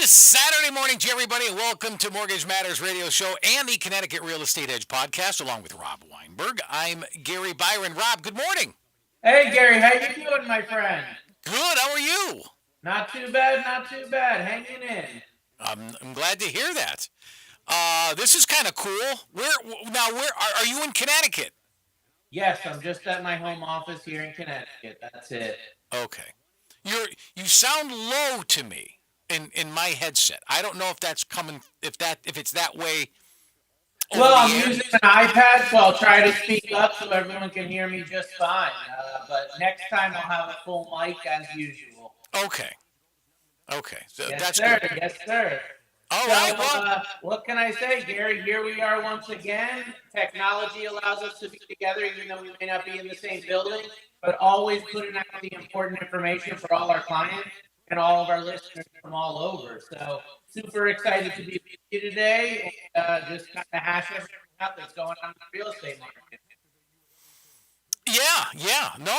Good Saturday morning to everybody, and welcome to Mortgage Matters Radio Show and the Connecticut Real Estate Edge podcast, along with Rob Weinberg. I'm Gary Byron. Rob, good morning. Hey, Gary, how you doing, my friend? Good. How are you? Not too bad, not too bad. Hanging in. I'm glad to hear that. This is kind of cool. Where are you in Connecticut? Yes, I'm just at my home office here in Connecticut. That's it. Okay. You sound low to me in my headset. I don't know if that's coming if it's that way. Well, I'm using an iPad, so I'll try to speak up so everyone can hear me just fine. But next time I'll have a full mic as usual. Okay. So yes, that's sir. good. Yes, sir. All right. Well, what can I say, Gary? Here we are once again. Technology allows us to be together, even though we may not be in the same building, but always putting out the important information for all our clients and all of our listeners from all over. So super excited to be with you today and just kind of hash everything out that's going on in the real estate market. Yeah. No,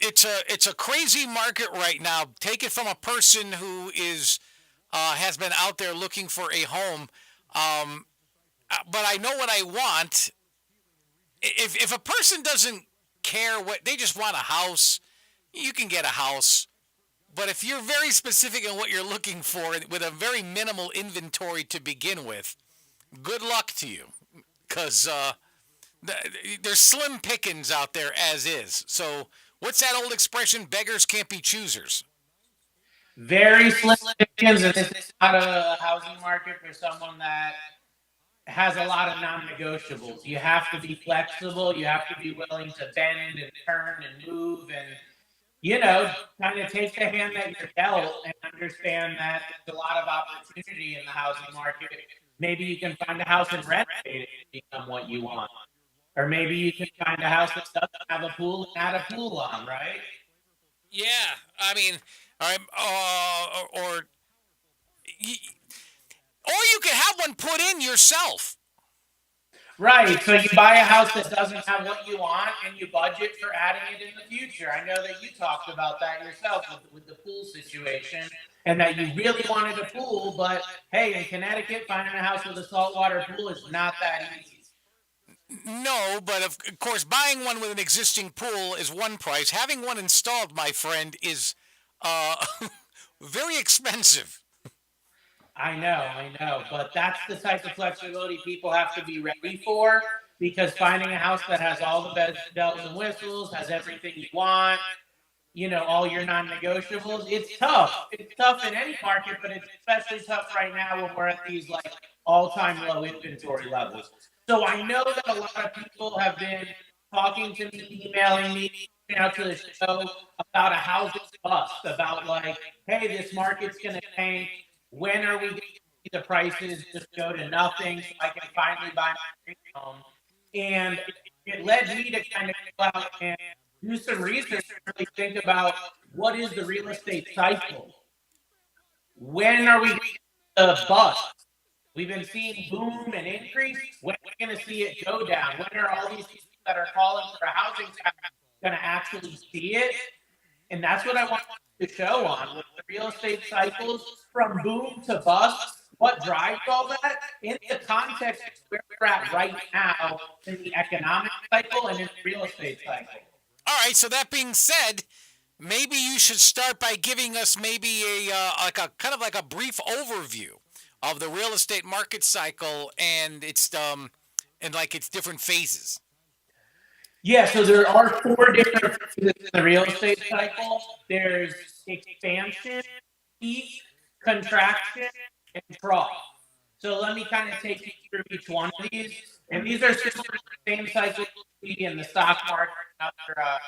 it's a crazy market right now. Take it from a person who has been out there looking for a home. But I know what I want. If a person doesn't care what they just want a house, you can get a house. But if you're very specific in what you're looking for with a very minimal inventory to begin with, good luck to you, because there's slim pickings out there as is. So what's that old expression? Beggars can't be choosers. Very slim pickings, and this is not a housing market for someone that has a lot of non-negotiables. You have to be flexible. You have to be willing to bend and turn and move and, kind of take the hand that you're dealt and understand that there's a lot of opportunity in the housing market. Maybe you can find a house and renovate it to become what you want. Or maybe you can find a house that doesn't have a pool and add a pool on, right? Yeah, I mean, or you can have one put in yourself. Right, so you buy a house that doesn't have what you want and you budget for adding it in the future. I know that you talked about that yourself with the pool situation and that you really wanted a pool, but hey, in Connecticut, finding a house with a saltwater pool is not that easy. No, but of course, buying one with an existing pool is one price. Having one installed, my friend, is very expensive. I know, but that's the type of flexibility people have to be ready for, because finding a house that has all the bells and whistles, has everything you want, all your non-negotiables, it's tough. It's tough in any market, but it's especially tough right now when we're at these like all-time low inventory levels. So I know that a lot of people have been talking to me, emailing me, out to the show about a housing bust, about like, hey, this market's going to tank. When are we going to see the prices just go to nothing so I can finally buy my dream home? And it led me to kind of go out and do some research and really think about what is the real estate cycle? When are we going to bust? We've been seeing boom and increase. When are we going to see it go down? When are all these people that are calling for a housing tax going to actually see it? And that's what I want to show on with the real estate cycles from boom to bust. What drives all that in the context of where we're at right now in the economic cycle and in the real estate cycle. All right. So that being said, maybe you should start by giving us maybe a kind of like a brief overview of the real estate market cycle and its different phases. Yeah, so there are 4 different phases in the real estate cycle. There's expansion, peak, contraction, and trough. So let me kind of take you through each one of these. And these are similar to the same cycle we see in the stock market and other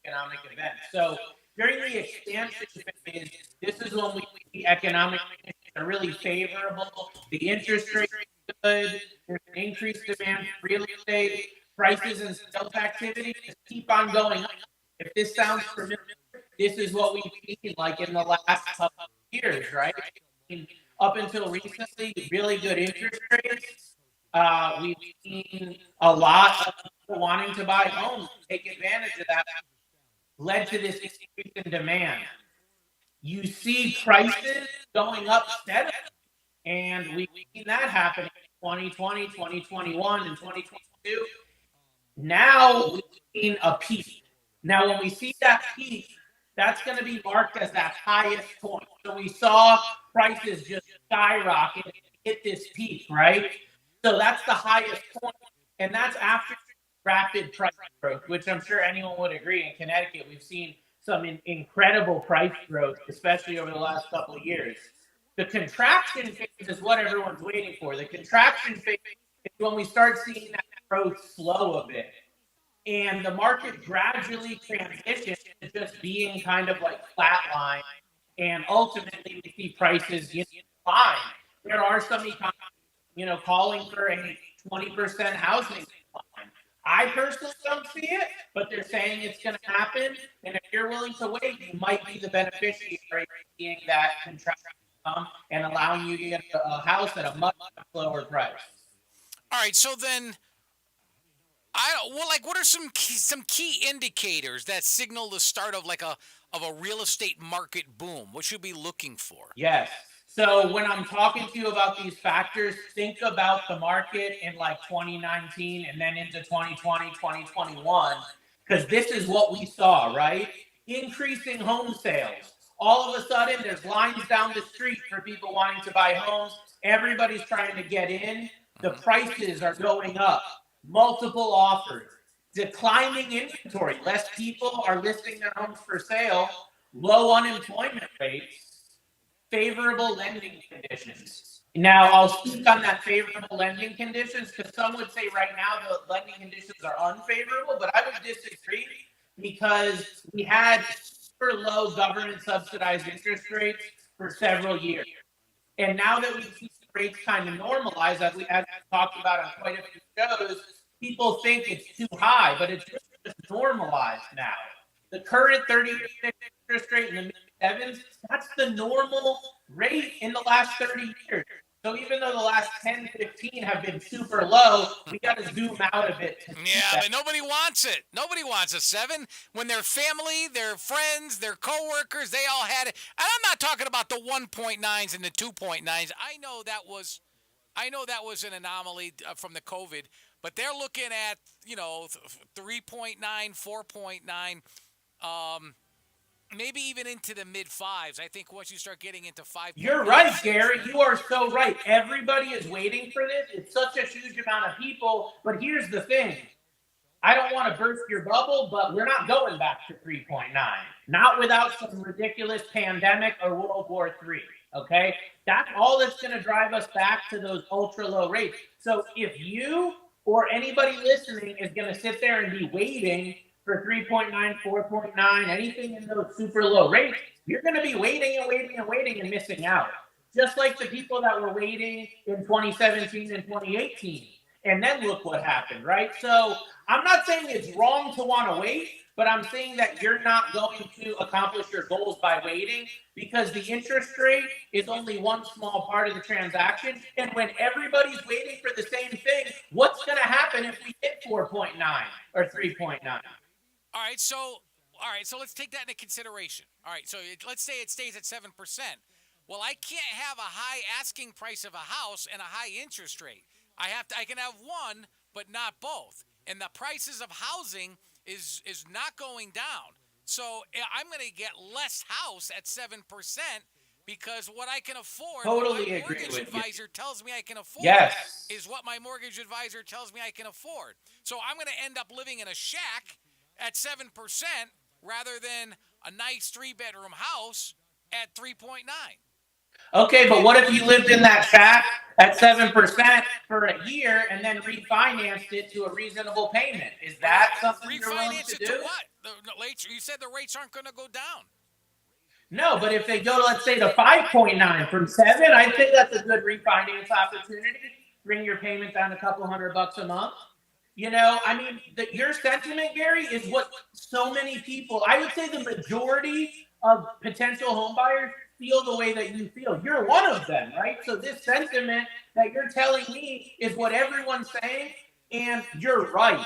economic events. So during the expansion phase, this is when we see economic conditions are really favorable. The interest rate is good. There's an increased demand for real estate. Prices and sales activity just keep on going up. If this sounds familiar, this is what we've seen like in the last couple of years, right? Up until recently, really good interest rates. We've seen a lot of people wanting to buy homes, take advantage of that, led to this increase in demand. You see prices going up steadily. And we've seen that happen in 2020, 2021, and 2022. Now we've seen a peak. Now, when we see that peak, that's going to be marked as that highest point. So we saw prices just skyrocket and hit this peak, right? So that's the highest point. And that's after rapid price growth, which I'm sure anyone would agree. In Connecticut, we've seen some incredible price growth, especially over the last couple of years. The contraction phase is what everyone's waiting for. The contraction phase is when we start seeing that growth slow a bit. And the market gradually transitions to just being kind of like flatline. And ultimately, we see prices decline. There are some economists, calling for a 20% housing decline. I personally don't see it, but they're saying it's going to happen. And if you're willing to wait, you might be the beneficiary of seeing that contraction and allowing you to get a house at a much lower price. All right, so then, what are some key indicators that signal the start of a real estate market boom? What should we be looking for? Yes. So when I'm talking to you about these factors, think about the market in like 2019 and then into 2020, 2021, because this is what we saw, right? Increasing home sales. All of a sudden, there's lines down the street for people wanting to buy homes. Everybody's trying to get in. The prices are going up. Multiple offers. Declining inventory. Less people are listing their homes for sale. Low unemployment rates. Favorable lending conditions. Now, I'll speak on that favorable lending conditions because some would say right now the lending conditions are unfavorable, but I would disagree because we had super low government subsidized interest rates for several years. And now that we've seen rates kind of normalize, as we talked about on quite a few shows, people think it's too high, but it's just normalized now. The current 30-year interest rate in the mid-sevens, that's the normal rate in the last 30 years. So even though the last 10, 15 have been super low, we got to zoom out a bit. Yeah, but nobody wants it. Nobody wants a 7 when their family, their friends, their coworkers, they all had it. And I'm not talking about the 1.9s and the 2.9s. I know that was an anomaly from the COVID, but they're looking at 3.9, 4.9. Maybe even into the mid-5s. I think once you start getting into 5. You're right, Gary. You are so right. Everybody is waiting for this. It's such a huge amount of people. But here's the thing. I don't want to burst your bubble, but we're not going back to 3.9. Not without some ridiculous pandemic or World War III. Okay? That's all that's going to drive us back to those ultra low rates. So if you or anybody listening is going to sit there and be waiting for 3.9, 4.9, anything in those super low rates, you're going to be waiting and waiting and waiting and missing out. Just like the people that were waiting in 2017 and 2018. And then look what happened, right? So I'm not saying it's wrong to want to wait, but I'm saying that you're not going to accomplish your goals by waiting because the interest rate is only one small part of the transaction. And when everybody's waiting for the same thing, what's going to happen if we hit 4.9 or 3.9? All right, so let's take that into consideration. All right, so let's say it stays at 7%. Well, I can't have a high asking price of a house and a high interest rate. I can have one, but not both. And the prices of housing is not going down. So I'm going to get less house at 7% because what I can afford, totally my mortgage advisor tells me I can afford, is what my mortgage advisor tells me I can afford. So I'm going to end up living in a shack at 7% rather than a nice 3-bedroom house at 3.9. Okay, but what if you lived in that shack at 7% for a year and then refinanced it to a reasonable payment? Is that something you're willing to do? Refinance it to what? You said the rates aren't going to go down. No, but if they go, let's say, to 5.9 from 7, I think that's a good refinance opportunity. Bring your payment down a couple $100 a month. Your sentiment, Gary, is what so many people, I would say the majority of potential home buyers feel the way that you feel. You're one of them, right? So this sentiment that you're telling me is what everyone's saying, and you're right.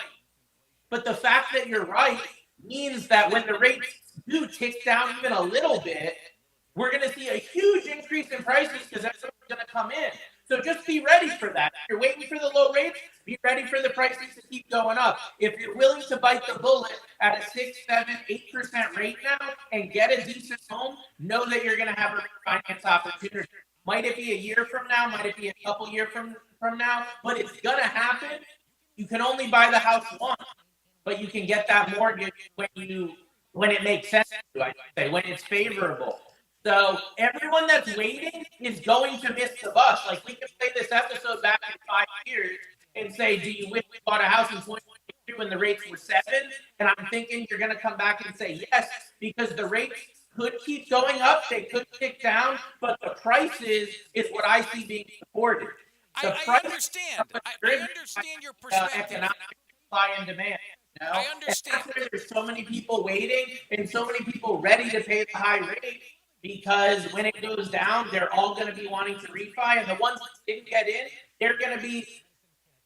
But the fact that you're right means that when the rates do tick down even a little bit, we're going to see a huge increase increase in prices because everyone's going to come in. So just be ready for that. If you're waiting for the low rates, be ready for the prices to keep going up. If you're willing to bite the bullet at a 6, 7, 8% rate now and get a decent home, know that you're going to have a refinance opportunity. Might it be a year from now? Might it be a couple years from now? But it's going to happen. You can only buy the house once, but you can get that mortgage when it makes sense to you, I should say, when it's favorable. So everyone that's waiting is going to miss the bus. Like, we can play this episode back in 5 years and say, do you wish we bought a house in 2022 when the rates were 7? And I'm thinking you're going to come back and say yes, because the rates could keep going up, they could tick down, but the prices is what I see being supported. I understand. I understand your perspective. Economic supply and demand. You know? I understand. And that's why there's so many people waiting and so many people ready to pay the high rate, because when it goes down, they're all going to be wanting to refi, and the ones that didn't get in, they're going to be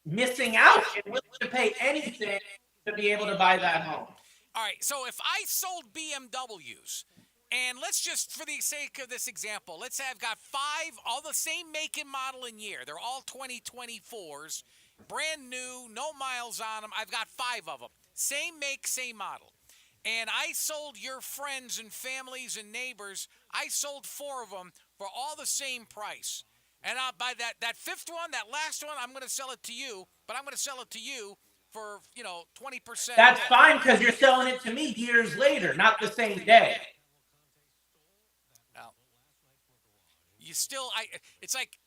missing out and willing to pay anything to be able to buy that home. All right, so if I sold BMWs, and let's just, for the sake of this example, let's say I've got 5, all the same make and model and year. They're all 2024s, brand new, no miles on them. I've got 5 of them. Same make, same model. And I sold your friends and families and neighbors, I sold 4 of them for all the same price. And by that 5th one, that last one, I'm going to sell it to you, but I'm going to sell it to you for, 20%. That's fine, because you're selling it to me years later, not the same day. Now, you still, it's like,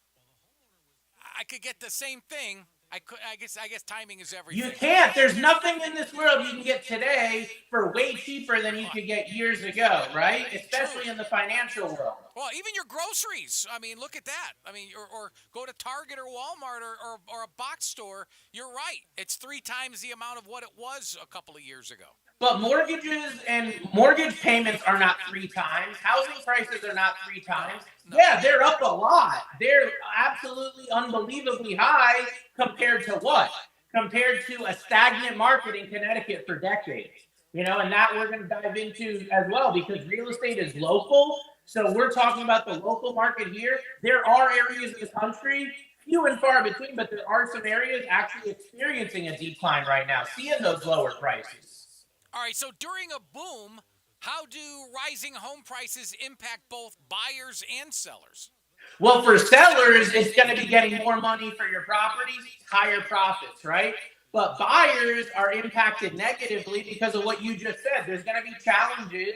I could get the same thing. I guess timing is everything. You can't. There's nothing in this world you can get today for way cheaper than you could get years ago, right? Especially in the financial world. Well, even your groceries. I mean, look at that. I mean, or go to Target or Walmart or a box store. You're right. It's 3 times the amount of what it was a couple of years ago. But mortgages and mortgage payments are not 3 times. Housing prices are not 3 times. No. Yeah, they're up a lot. They're absolutely unbelievably high compared to what? Compared to a stagnant market in Connecticut for decades. And that we're going to dive into as well, because real estate is local. So we're talking about the local market here. There are areas of the country, few and far between, but there are some areas actually experiencing a decline right now, seeing those lower prices. All right, so during a boom, how do rising home prices impact both buyers and sellers? Well, for sellers, it's going to be getting more money for your properties, higher profits, right? But buyers are impacted negatively because of what you just said. There's going to be challenges,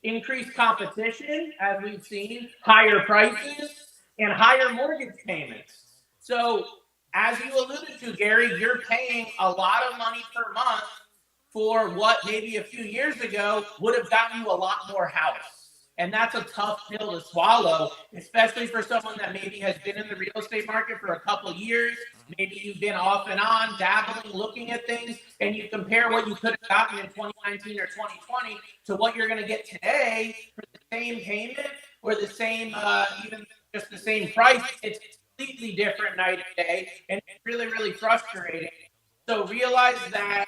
increased competition, as we've seen, higher prices, and higher mortgage payments. So, as you alluded to, Gary, you're paying a lot of money per month for what maybe a few years ago would have gotten you a lot more house. And that's a tough pill to swallow, especially for someone that maybe has been in the real estate market for a couple of years. Maybe you've been off and on, dabbling, looking at things, and you compare what you could have gotten in 2019 or 2020 to what you're going to get today for the same payment or the same, even just the same price. It's completely different night and day, and it's really, really frustrating. So realize that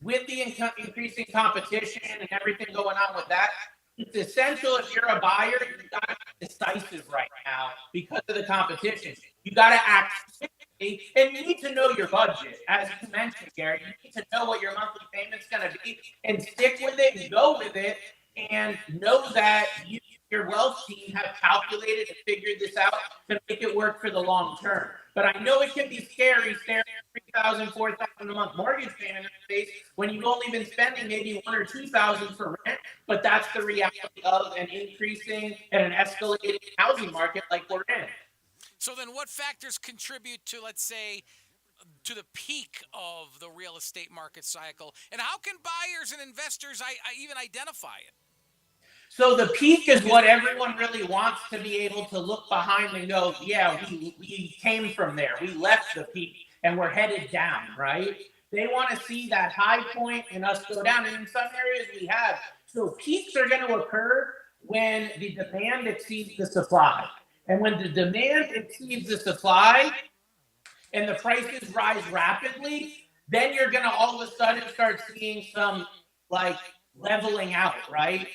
with the increasing competition and everything going on with that, it's essential if you're a buyer, you got to be decisive right now because of the competition. You got to act quickly, and you need to know your budget. As you mentioned, Gary, you need to know what your monthly payment's going to be and stick with it and go with it, and know that your wealth team have calculated and figured this out to make it work for the long term. But I know it can be scary staring at $3,000, $4,000 a month mortgage payment in the face when you've only been spending maybe $1,000 or $2,000 for rent. But that's the reality of an increasing and an escalating housing market like we're in. So then what factors contribute to, let's say, to the peak of the real estate market cycle? And how can buyers and investors even identify it? So the peak is what everyone really wants to be able to look behind and go, yeah, we came from there. We left the peak and we're headed down, right? They want to see that high point and us go down. And in some areas we have. So peaks are going to occur when the demand exceeds the supply. And when the demand exceeds the supply and the prices rise rapidly, then you're going to all of a sudden start seeing some like leveling out, right?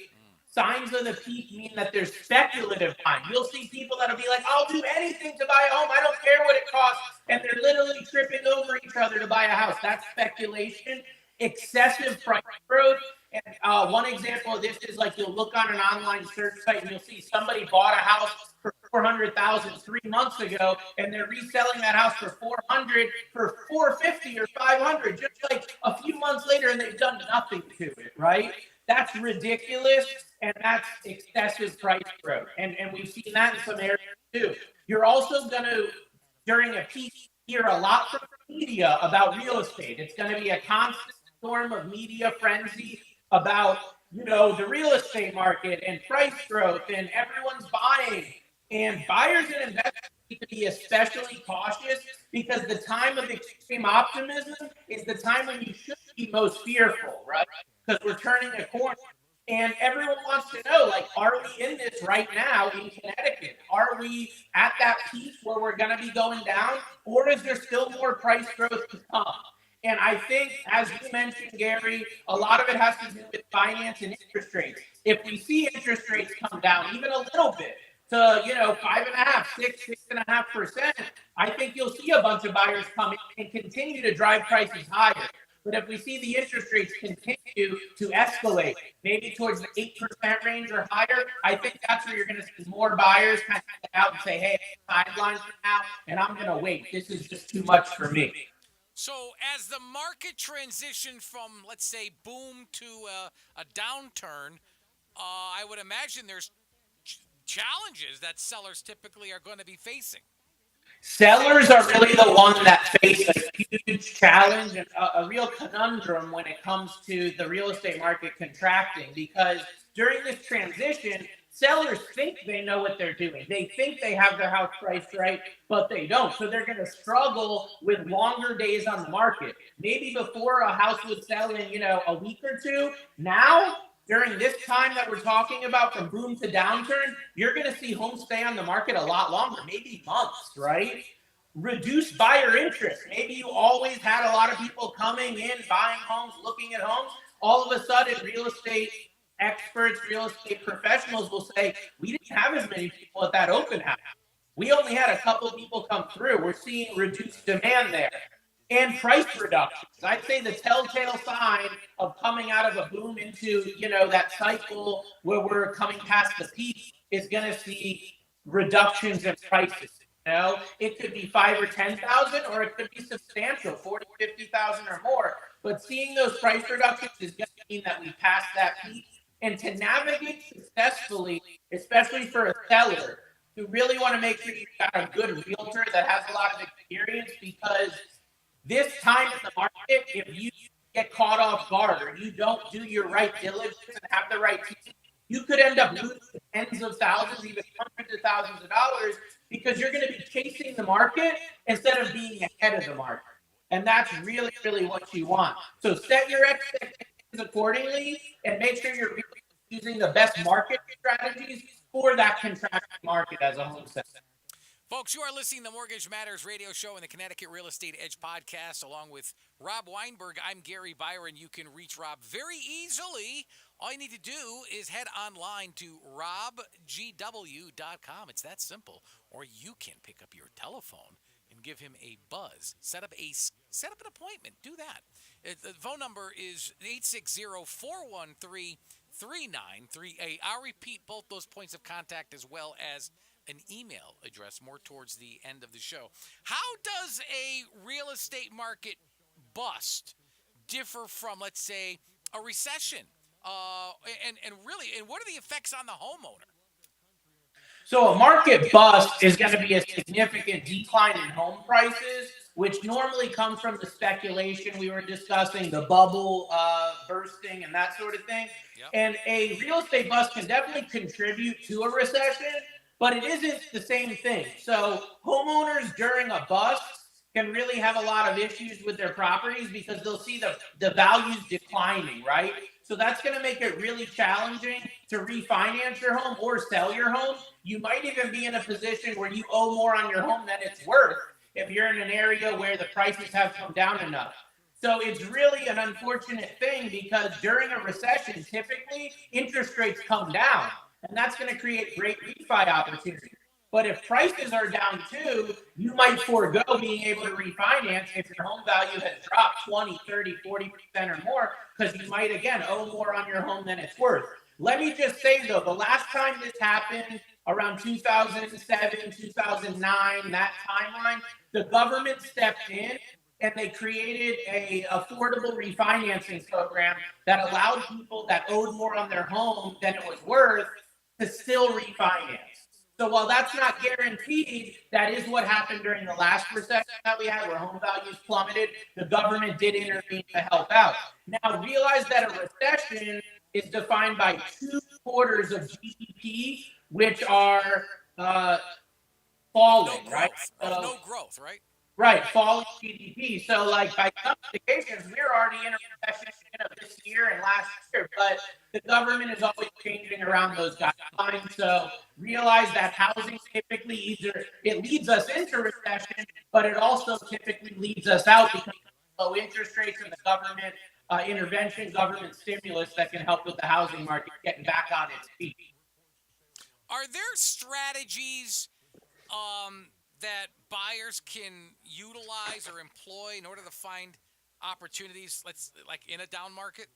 signs of the peak mean that there's speculative buying. You'll see people that'll be like, I'll do anything to buy a home. I don't care what it costs. And they're literally tripping over each other to buy a house. That's speculation. Excessive price growth. And one example of this is like you'll look on an online search site and you'll see somebody bought a house for $400,000 3 months ago, and they're reselling that house for $400,000 for $450,000 or $500,000 just like a few months later, and they've done nothing to it, right? That's ridiculous, and that's excessive price growth. And we've seen that in some areas too. You're also going to, during a peak, hear a lot from the media about real estate. It's going to be a constant storm of media frenzy about, the real estate market and price growth, and everyone's buying. And buyers and investors need to be especially cautious, because the time of extreme optimism is the time when you should be most fearful, right? Because we're turning a corner. And everyone wants to know, like, are we in this right now in Connecticut? Are we at that peak where we're going to be going down? Or is there still more price growth to come? And I think, as you mentioned, Gary, a lot of it has to do with finance and interest rates. If we see interest rates come down even a little bit to, 5.5%, 6.5%, I think you'll see a bunch of buyers come in and continue to drive prices higher. But if we see the interest rates continue to escalate, maybe towards the 8% range or higher, I think that's where you're going to see more buyers kind of get out and say, hey, sidelines for now, and I'm going to wait. This is just too much for me. So as the market transitioned from, let's say, boom to a downturn, I would imagine there's challenges that sellers typically are going to be facing. Sellers are really the ones that face a huge challenge and a real conundrum when it comes to the real estate market contracting, because during this transition, sellers think they know what they're doing. They think they have their house priced right, but they don't. So they're going to struggle with longer days on the market. Maybe before a house would sell in, a week or two. Now, during this time that we're talking about, from boom to downturn, you're going to see homes stay on the market a lot longer, maybe months, right? Reduced buyer interest. Maybe you always had a lot of people coming in, buying homes, looking at homes. All of a sudden, real estate experts, real estate professionals will say, we didn't have as many people at that open house. We only had a couple of people come through. We're seeing reduced demand there. And price reductions. I'd say the telltale sign of coming out of a boom into, that cycle where we're coming past the peak is going to see reductions in prices. It could be 5,000 or 10,000, or it could be substantial, 40,000, 50,000 or more. But seeing those price reductions is going to mean that we passed that peak. And to navigate successfully, especially for a seller, you really want to make sure you've got a good realtor that has a lot of experience, because this time in the market, if you get caught off guard or you don't do your right diligence and have the right team, you could end up losing tens of thousands, even hundreds of thousands of dollars, because you're going to be chasing the market instead of being ahead of the market. And that's really, really what you want. So set your expectations accordingly and make sure you're really using the best market strategies for that contracting market as a home seller. Folks, you are listening to Mortgage Matters radio show and the Connecticut Real Estate Edge podcast, along with Rob Weinberg. I'm Gary Byron. You can reach Rob very easily. All you need to do is head online to robgw.com. It's that simple. Or you can pick up your telephone and give him a buzz. Set up an appointment. Do that. The phone number is 860-413-3938. I'll repeat both those points of contact as well as an email address more towards the end of the show. How does a real estate market bust differ from, let's say, a recession? And what are the effects on the homeowner? So a market bust is going to be a significant decline in home prices, which normally comes from the speculation we were discussing, the bubble bursting and that sort of thing. Yep. And a real estate bust can definitely contribute to a recession, but it isn't the same thing. So homeowners during a bust can really have a lot of issues with their properties because they'll see the values declining, right? So that's going to make it really challenging to refinance your home or sell your home. You might even be in a position where you owe more on your home than it's worth if you're in an area where the prices have come down enough. So it's really an unfortunate thing because during a recession, typically interest rates come down, and that's going to create great refi opportunities. But if prices are down too, you might forego being able to refinance if your home value has dropped 20, 30, 40% or more, because you might, again, owe more on your home than it's worth. Let me just say, though, the last time this happened, around 2007, 2009, that timeline, the government stepped in and they created a affordable refinancing program that allowed people that owed more on their home than it was worth to still refinance. So while that's not guaranteed, that is what happened during the last recession that we had where home values plummeted. The government did intervene to help out. Now realize that a recession is defined by 2 quarters of GDP, which are falling, No right? growth. So, No growth, right? right, falling GDP. So, like by some indications, we're already in a recession this year and last year, but the government is always changing around those guidelines. So, realize that housing typically either it leads us into recession, but it also typically leads us out because of low interest rates and the government intervention, government stimulus that can help with the housing market getting back on its feet. Are there strategies that buyers can utilize or employ in order to find opportunities, let's like in a down market?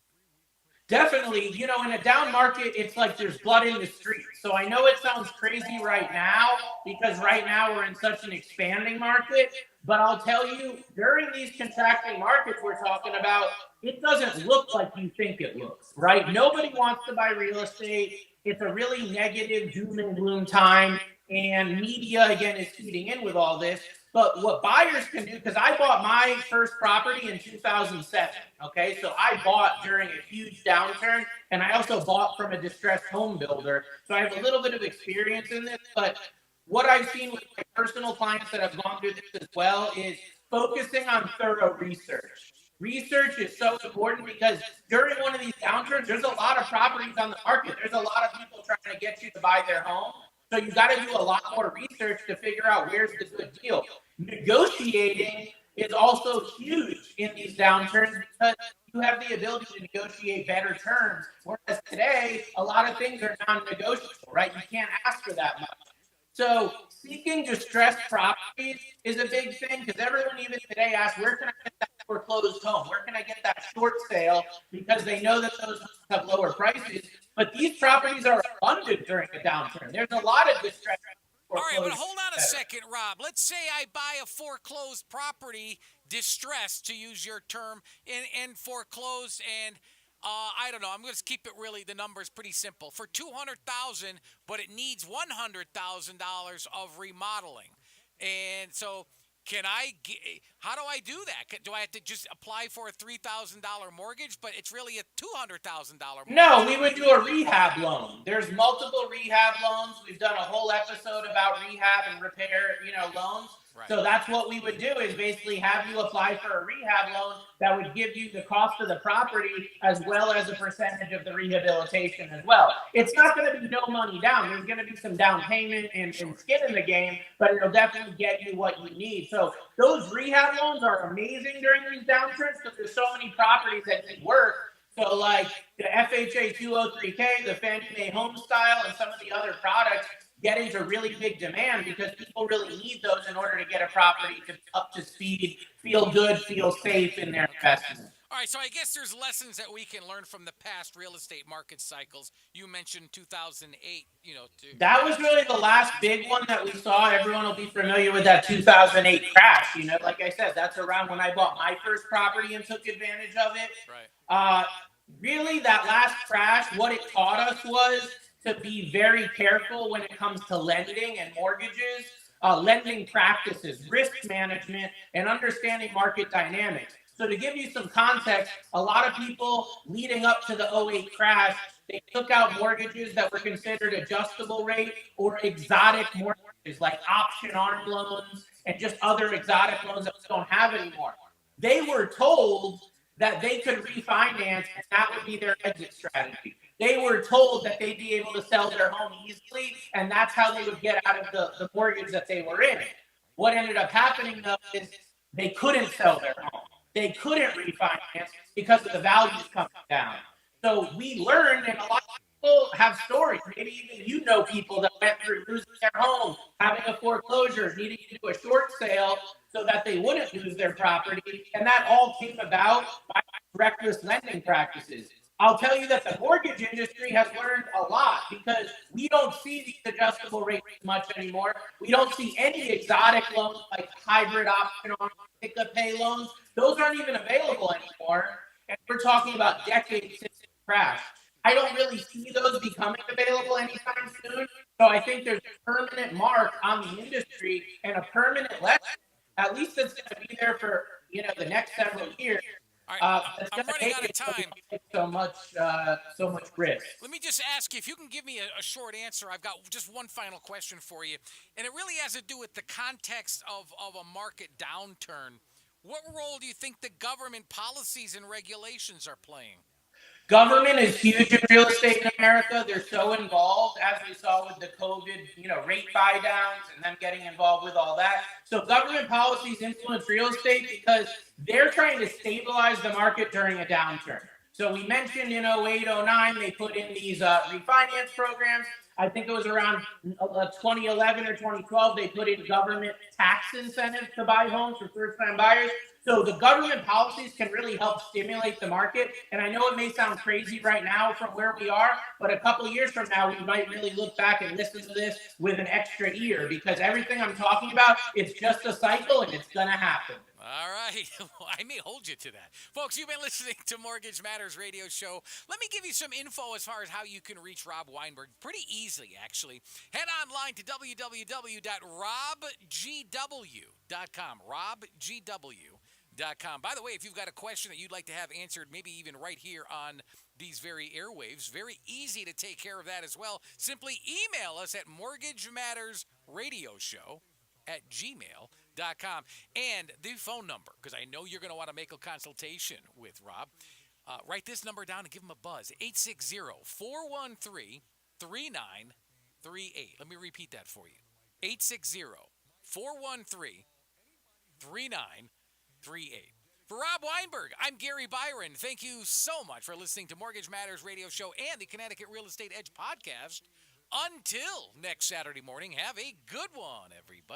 Definitely, in a down market, it's like there's blood in the streets. So I know it sounds crazy right now because right now we're in such an expanding market. But I'll tell you, during these contracting markets we're talking about, it doesn't look like you think it looks, right? Nobody wants to buy real estate. It's a really negative doom and gloom time. And media, again, is feeding in with all this. But what buyers can do, because I bought my first property in 2007. Okay. So I bought during a huge downturn and I also bought from a distressed home builder. So I have a little bit of experience in this. But what I've seen with my personal clients that have gone through this as well is focusing on thorough research. Research is so important because during one of these downturns, there's a lot of properties on the market. There's a lot of people trying to get you to buy their home. So you got to do a lot more research to figure out where's the good deal. Negotiating is also huge in these downturns because you have the ability to negotiate better terms. Whereas today, a lot of things are non-negotiable, right? You can't ask for that much. So seeking distressed properties is a big thing because everyone even today asks, where can I get that foreclosed home? Where can I get that short sale? Because they know that those have lower prices. But these properties are abundant during a downturn. There's a lot of distressed. All right, but hold on a second, Rob. Let's say I buy a foreclosed property, distressed, to use your term, and foreclose, and I don't know. I'm going to keep it really. The number is pretty simple for $200,000, but it needs $100,000 of remodeling, and so. How do I do that? Do I have to just apply for a $3,000 mortgage, but it's really a $200,000 mortgage? No, we would do a rehab loan. There's multiple rehab loans. We've done a whole episode about rehab and repair, loans. Right. So that's what we would do is basically have you apply for a rehab loan that would give you the cost of the property as well as a percentage of the rehabilitation as well. It's not going to be no money down. There's going to be some down payment and skin in the game, but it'll definitely get you what you need. So those rehab loans are amazing during these downturns because there's so many properties that need work. So like the FHA 203K, the Fannie Mae Home Style, and some of the other products get into really big demand because people really need those in order to get a property up to speed, feel good, feel safe in their investment. All right, so I guess there's lessons that we can learn from the past real estate market cycles. You mentioned 2008, That was really the last big one that we saw. Everyone will be familiar with that 2008 crash. Like I said, that's around when I bought my first property and took advantage of it. Right. Really, that last crash, what it taught us was to be very careful when it comes to lending and mortgages, lending practices, risk management, and understanding market dynamics. So to give you some context, a lot of people leading up to the 2008 crash, they took out mortgages that were considered adjustable rate or exotic mortgages like option arm loans and just other exotic loans that we don't have anymore. They were told that they could refinance and that would be their exit strategy. They were told that they'd be able to sell their home easily, and that's how they would get out of the mortgage that they were in. What ended up happening, though, is they couldn't sell their home. they couldn't refinance because of the values coming down. So we learned, and a lot of people have stories. Maybe even you know people that went through losing their home, having a foreclosure, needing to do a short sale so that they wouldn't lose their property. And that all came about by reckless lending practices. I'll tell you that the mortgage industry has learned a lot because we don't see these adjustable rates much anymore. We don't see any exotic loans like hybrid option on pick-up pay loans. Those aren't even available anymore. And we're talking about decades since the crash. I don't really see those becoming available anytime soon. So I think there's a permanent mark on the industry and a permanent lesson. At least it's going to be there for the next several years. All right, I'm Gonna running make out of it so we time. don't take so much risk. Let me just ask you if you can give me a short answer. I've got just one final question for you, and it really has to do with the context of a market downturn. What role do you think the government policies and regulations are playing? Government is huge in real estate in America. They're so involved, as we saw with the COVID, rate buy downs and them getting involved with all that. So government policies influence real estate because they're trying to stabilize the market during a downturn. So we mentioned in 08, 09, they put in these refinance programs. I think it was around 2011 or 2012, they put in government tax incentives to buy homes for first-time buyers. So the government policies can really help stimulate the market. And I know it may sound crazy right now from where we are, but a couple of years from now, we might really look back and listen to this with an extra ear because everything I'm talking about, it's just a cycle and it's going to happen. All right. Well, I may hold you to that. Folks, you've been listening to Mortgage Matters Radio Show. Let me give you some info as far as how you can reach Rob Weinberg. Pretty easily, actually. Head online to www.robgw.com. robgw.com. By the way, if you've got a question that you'd like to have answered, maybe even right here on these very airwaves, very easy to take care of that as well. Simply email us at mortgagemattersradioshow@gmail.com. And the phone number, because I know you're going to want to make a consultation with Rob. Write this number down and give him a buzz. 860-413-3938. Let me repeat that for you. 860-413-3938. For Rob Weinberg, I'm Gary Byron. Thank you so much for listening to Mortgage Matters Radio Show and the Connecticut Real Estate Edge podcast. Until next Saturday morning, have a good one, everybody.